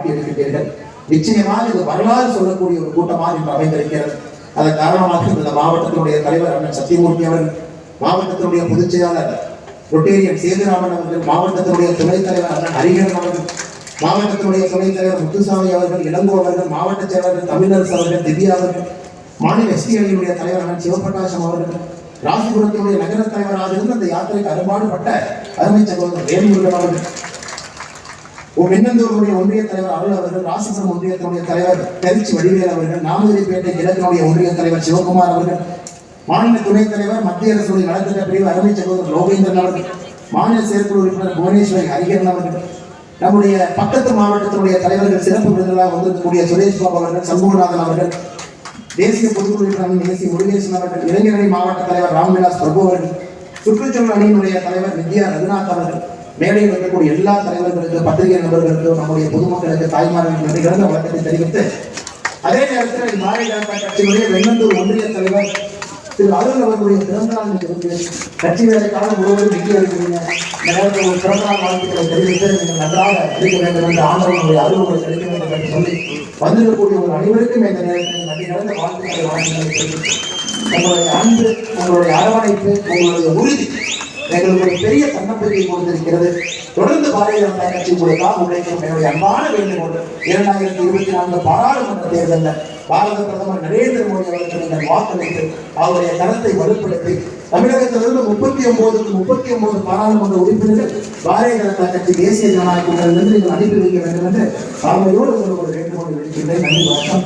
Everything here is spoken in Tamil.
காட்டியிருக்கிறீர்கள். நிச்சயமாக இது வரலாறு சொல்லக்கூடிய ஒரு கூட்டமாக இன்று அமைந்திருக்கிறது. அதன் காரணமாக இந்த மாவட்டத்தினுடைய தலைவர் அண்ணன் சத்தியமூர்த்தி அவர்கள், மாவட்டத்தினுடைய பொதுச் செயலாளர் ரொட்டேரியன் சேதுராமன் அவர்கள், மாவட்டத்தினுடைய துணைத் தலைவர் அண்ணன் ஹரிகரன் அவர்கள், மாவட்டத்தினுடைய துணைத் தலைவர் முத்துசாமி அவர்கள், இளங்கோ அவர்கள், மாவட்ட செயலாளர் தமிழரசு அவர்கள், திவ்யா அவர்கள், மாநில எஸ்டி அணியினுடைய தலைவர் அண்ணன் சிவபிரகாசம் அவர்கள், ராசிபுரத்தினுடைய நகர தலைவராக இருந்து அந்த யாத்திரைக்கு அரும்பாடுபட்ட அருமை சகோதரர் வேல்முருகன் அவர்கள், வெண்ணந்தூருடைய ஒன்றிய தலைவர் அருள் அவர்கள், ராசிபுரம் ஒன்றியத்தினுடைய தலைவர் திருச்சி வடிவேல் அவர்கள், நாமகிரிப்பேட்டை கிழக்கினுடைய ஒன்றிய தலைவர் சிவகுமார் அவர்கள், மாநில துணைத் தலைவர் மத்திய அரசுடைய நலத்திட்ட பிரிவு அருமை சகோதரர் லோகேந்திரன் அவர்கள், மாநில செயற்குழு உறுப்பினர் புவனேஸ்வரி ஹரிகரன் அவர்கள், நம்முடைய பக்கத்து மாவட்டத்தினுடைய தலைவர்கள் சிறப்பு விருதுகளாக வந்திருக்கக்கூடிய சுரேஷ் பாபு அவர்கள், சண்முகநாதன் அவர்கள், தேசிய பொதுக்குழு உறுப்பினர் தேசிய முருகேசன் அவர்கள், இளைஞரணி மாவட்ட தலைவர் ராம்விலாஸ் பிரபு அவர்கள், சுற்றுச்சூழல் அணியினுடைய தலைவர் வித்யா ரகுநாத் அவர்கள், மேடையில் இருக்கக்கூடிய எல்லா தலைவர்களுக்கு, பத்திரிகை நபர்களுக்கு, நம்முடைய பொதுமக்களுக்கு, தாய்மார்களுக்கு நன்றி கலந்த வழக்கத்தை தெரிவித்து, அதே நேரத்தில் பாரதிய ஜனதா கட்சியினுடைய வெண்ணந்தூர் ஒன்றிய தலைவர் திரு அருள் அவர்களுடைய பிறந்தநாள் கட்சி வேலைக்கான முழுவதும் நிதி அளிக்கிறீங்க. இந்த நேரத்தில் ஒரு பிறந்தநாள் வாழ்த்துக்களை தெரிவித்து நீங்கள் நன்றாக அளிக்க வேண்டும் என்று ஆண்டவனுடைய அருள்களை கிடைக்க வேண்டும் என்று சொல்லி வந்திருக்கக்கூடிய ஒரு அனைவருக்கும் இந்த நேரத்தில் நன்றி கலந்த வாழ்த்துக்களை வாழ்த்துக்களை உங்களுடைய அன்பு, உங்களுடைய அரவணைப்பு, உங்களுடைய உறுதி எங்களுக்கு ஒரு பெரிய தன்னம்பிக்கையை கொடுத்திருக்கிறது. தொடர்ந்து பாரதிய ஜனதா கட்சி உங்களுக்காக உழைக்கும் என்னுடைய அன்பான வேண்டுகோள். 2024 பாராளுமன்ற தேர்தலில் பாரத பிரதமர் நரேந்திர மோடி அவர்களுக்கு நீங்கள் வாக்களித்து அவருடைய கருத்தை வலுப்படுத்தி தமிழகத்திலிருந்து 39 பாராளுமன்ற உறுப்பினர்கள் பாரதிய ஜனதா கட்சி தேசிய ஜனநாயக கூட்டணியிலிருந்து நீங்கள் அனுப்பி வைக்க வேண்டும் என்று அவர்களோடு உங்களுக்கு ஒரு வேண்டுகோள் விடுக்கின்றேன். நன்றி, வணக்கம்.